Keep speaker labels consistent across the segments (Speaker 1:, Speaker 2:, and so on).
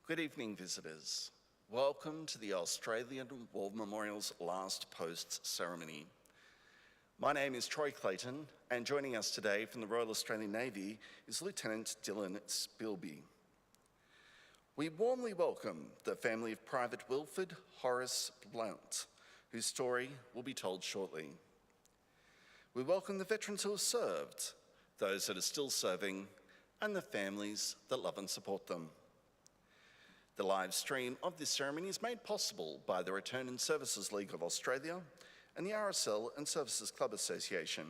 Speaker 1: Good evening, visitors. Welcome to the Australian War Memorial's last post ceremony. My name is Troy Clayton, and joining us today from the Royal Australian Navy is Lieutenant Dylan Spilby. We warmly welcome the family of Private Wilfred Horace Blount, whose story will be told shortly. We welcome the veterans who have served, those that are still serving, and the families that love and support them. The live stream of this ceremony is made possible by the Return and Services League of Australia and the RSL and Services Club Association.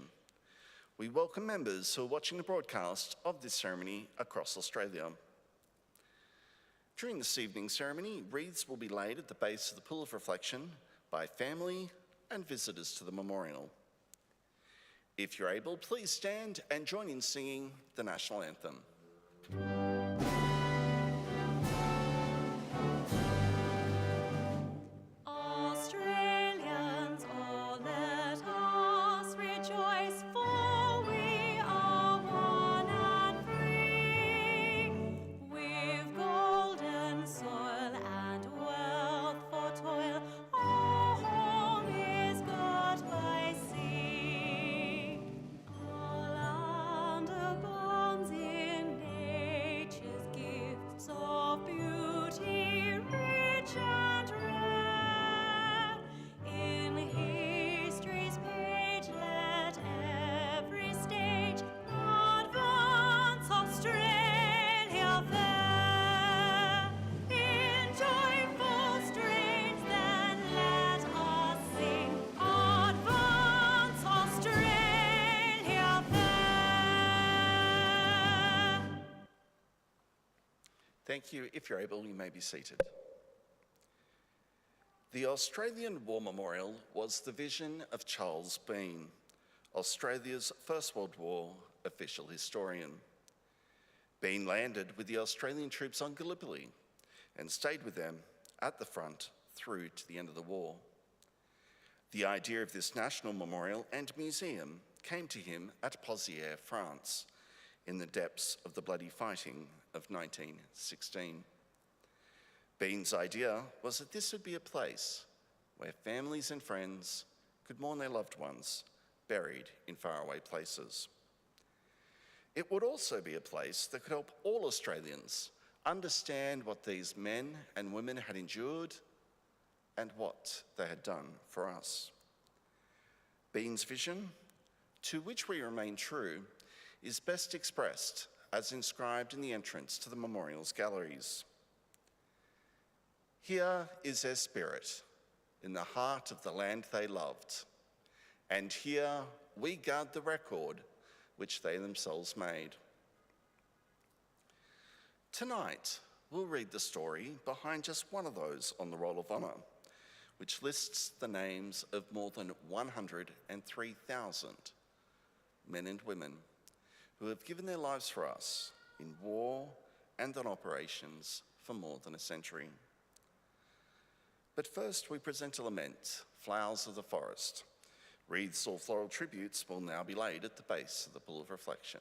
Speaker 1: We welcome members who are watching the broadcast of this ceremony across Australia. During this evening's ceremony, wreaths will be laid at the base of the Pool of Reflection by family and visitors to the memorial. If you're able, please stand and join in singing the national anthem. Thank you. If you're able, you may be seated. The Australian War Memorial was the vision of Charles Bean, Australia's First World War official historian. Bean landed with the Australian troops on Gallipoli and stayed with them at the front through to the end of the war. The idea of this national memorial and museum came to him at Pozières, France, in the depths of the bloody fighting of 1916. Bean's idea was that this would be a place where families and friends could mourn their loved ones buried in faraway places. It would also be a place that could help all Australians understand what these men and women had endured and what they had done for us. Bean's vision, to which we remain true, is best expressed as inscribed in the entrance to the memorial's galleries. Here is their spirit, in the heart of the land they loved, and here we guard the record which they themselves made. Tonight, we'll read the story behind just one of those on the Roll of Honour, which lists the names of more than 103,000 men and women who have given their lives for us in war and on operations for more than a century. But first we present a lament, Flowers of the Forest. Wreaths or floral tributes will now be laid at the base of the Pool of Reflection.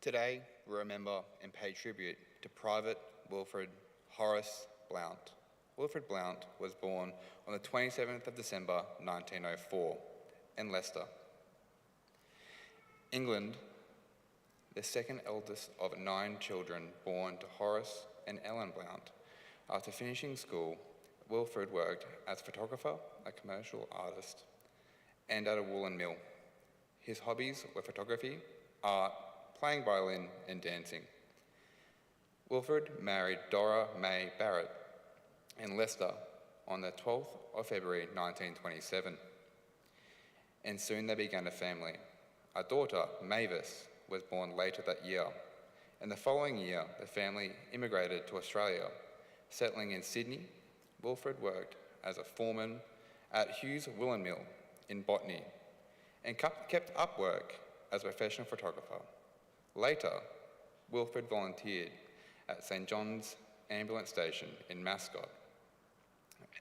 Speaker 2: Today, we remember and pay tribute to Private Wilfred Horace Blount. Wilfred Blount was born on the 27th of December 1904 in Leicester, England, the second eldest of 9 children born to Horace and Ellen Blount. After finishing school, Wilfred worked as a photographer, a commercial artist, and at a woolen mill. His hobbies were photography, art, playing violin, and dancing. Wilfred married Dora May Barrett in Leicester on the 12th of February 1927, and soon they began a family. A daughter, Mavis, was born later that year, and the following year the family immigrated to Australia. Settling in Sydney, Wilfred worked as a foreman at Hughes Woolen Mill in Botany and kept up work as a professional photographer. Later, Wilfred volunteered at St John's Ambulance Station in Mascot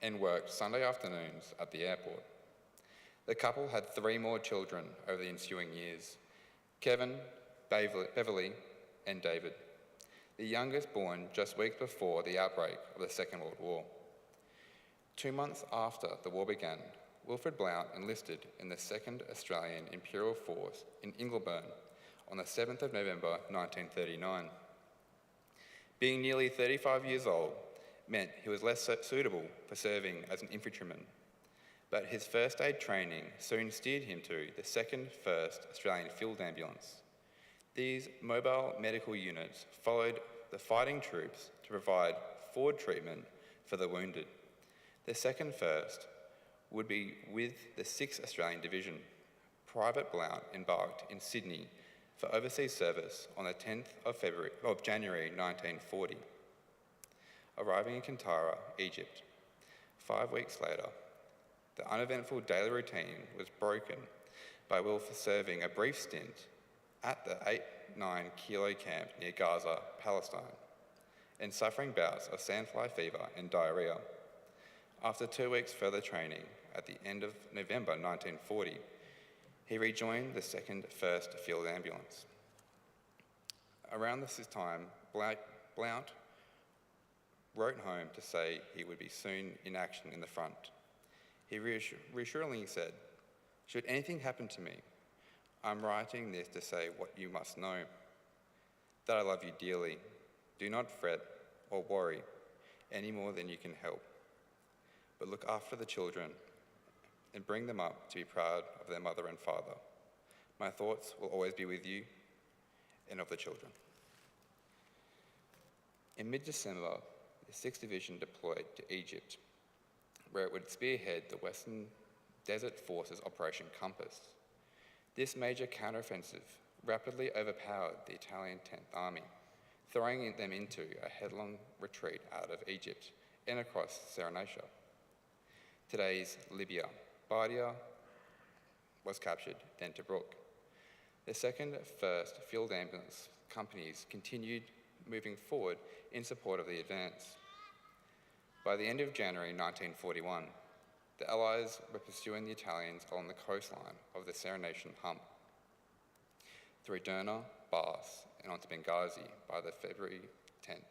Speaker 2: and worked Sunday afternoons at the airport. The couple had 3 more children over the ensuing years: Kevin, Beverly, and David, the youngest born just weeks before the outbreak of the Second World War. 2 months after the war began, Wilfred Blount enlisted in the 2nd Australian Imperial Force in Ingleburn on the 7th of November 1939. Being nearly 35 years old meant he was less suitable for serving as an infantryman, but his first aid training soon steered him to the 2nd 1st Australian Field Ambulance. These mobile medical units followed the fighting troops to provide forward treatment for the wounded. The 2nd 1st would be with the 6th Australian Division. Private Blount embarked in Sydney for overseas service on the 10th of January 1940, arriving in Canberra, Egypt. 5 weeks later, the uneventful daily routine was broken by Wilf serving a brief stint at the 8-9 kilo camp near Gaza, Palestine, and suffering bouts of sandfly fever and diarrhea. After 2 weeks further training, at the end of November 1940, he rejoined the 2nd 1st Field Ambulance. Around this time, Blount wrote home to say he would be soon in action in the front. He reassuringly said, "Should anything happen to me, I'm writing this to say what you must know, that I love you dearly. Do not fret or worry any more than you can help, but look after the children and bring them up to be proud of their mother and father. My thoughts will always be with you and of the children." In mid-December, the 6th Division deployed to Egypt, where it would spearhead the Western Desert Forces Operation Compass. This major counteroffensive rapidly overpowered the Italian 10th Army, throwing them into a headlong retreat out of Egypt and across Cyrenaica. Today's Libya. Bardia was captured, then Tobruk. The 2nd 1st Field Ambulance companies continued moving forward in support of the advance. By the end of January 1941, the Allies were pursuing the Italians along the coastline of the Cyrenaican hump, through Derna, Bas, and onto Benghazi by the February 10th.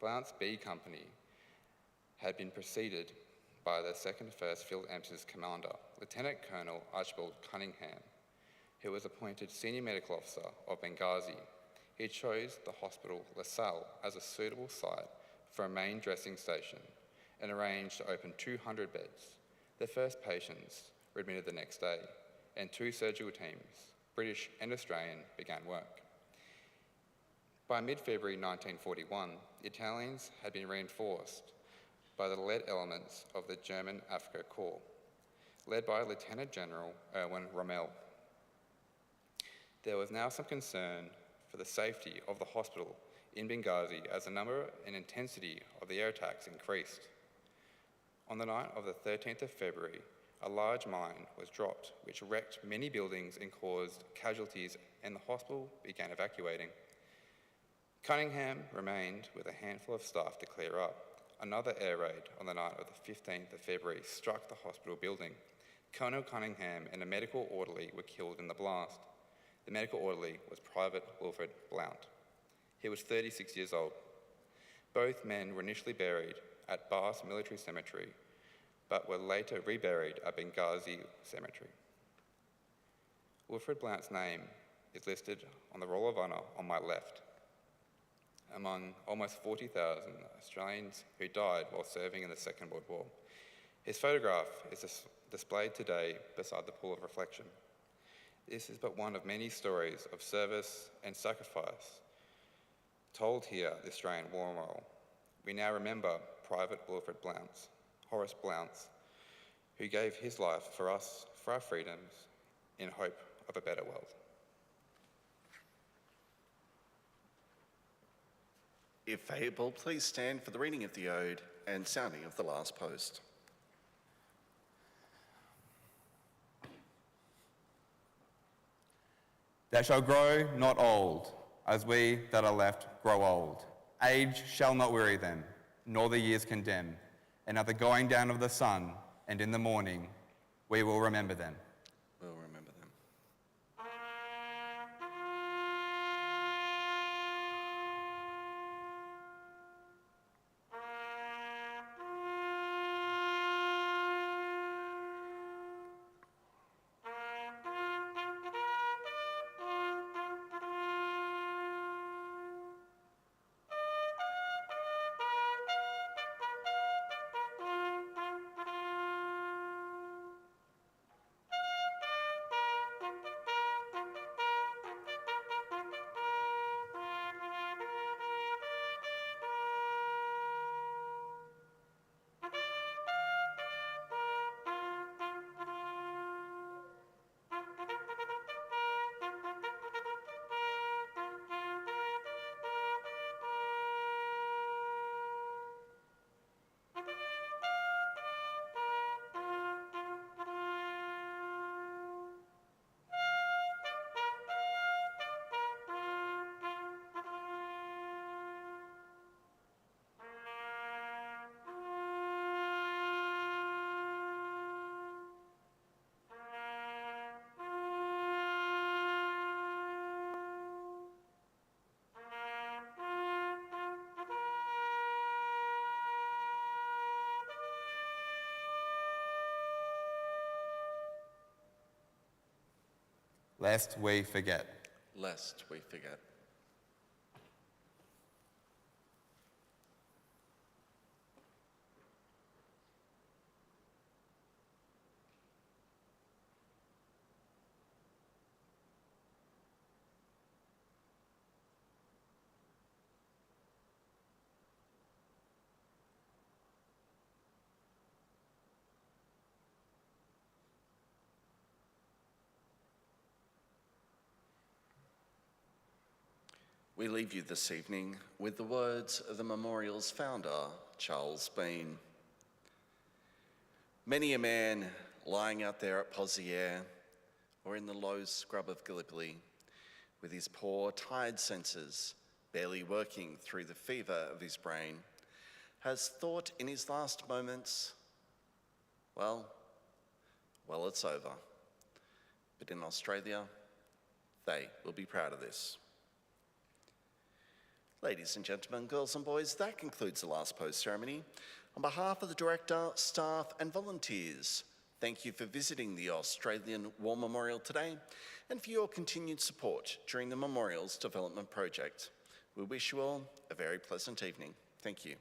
Speaker 2: Blount's B Company had been preceded by the 2nd 1st Field Ambulance's commander, Lieutenant Colonel Archibald Cunningham, who was appointed Senior Medical Officer of Benghazi. He chose the hospital La Salle as a suitable site for a main dressing station and arranged to open 200 beds. The first patients were admitted the next day, and 2 surgical teams, British and Australian, began work. By mid-February 1941, the Italians had been reinforced by the lead elements of the German Afrika Korps, led by Lieutenant General Erwin Rommel. There was now some concern for the safety of the hospital in Benghazi as the number and intensity of the air attacks increased. On the night of the 13th of February, a large mine was dropped, which wrecked many buildings and caused casualties, and the hospital began evacuating. Cunningham remained with a handful of staff to clear up. Another air raid on the night of the 15th of February struck the hospital building. Colonel Cunningham and a medical orderly were killed in the blast. The medical orderly was Private Wilfred Blount. He was 36 years old. Both men were initially buried at Bath Military Cemetery, but were later reburied at Benghazi Cemetery. Wilfred Blount's name is listed on the Roll of Honour on my left, among almost 40,000 Australians who died while serving in the Second World War. His photograph is displayed today beside the pool of reflection. This is but one of many stories of service and sacrifice told here at the Australian War Memorial. We now remember Private Wilfred Horace Blount, who gave his life for us, for our freedoms, in hope of a better world.
Speaker 1: If able, please stand for the reading of the Ode and sounding of the last post.
Speaker 3: They shall grow not old, as we that are left grow old. Age shall not weary them, nor the years condemn. And at the going down of the sun, and in the morning, we will remember them.
Speaker 1: We'll remember them.
Speaker 3: Lest we forget.
Speaker 1: Lest we forget. We leave you this evening with the words of the memorial's founder, Charles Bean. Many a man lying out there at Pozières or in the low scrub of Gallipoli, with his poor, tired senses barely working through the fever of his brain, has thought in his last moments, well, it's over. But in Australia, they will be proud of this. Ladies and gentlemen, girls and boys, that concludes the last post ceremony. On behalf of the director, staff and volunteers, thank you for visiting the Australian War Memorial today and for your continued support during the memorial's development project. We wish you all a very pleasant evening. Thank you.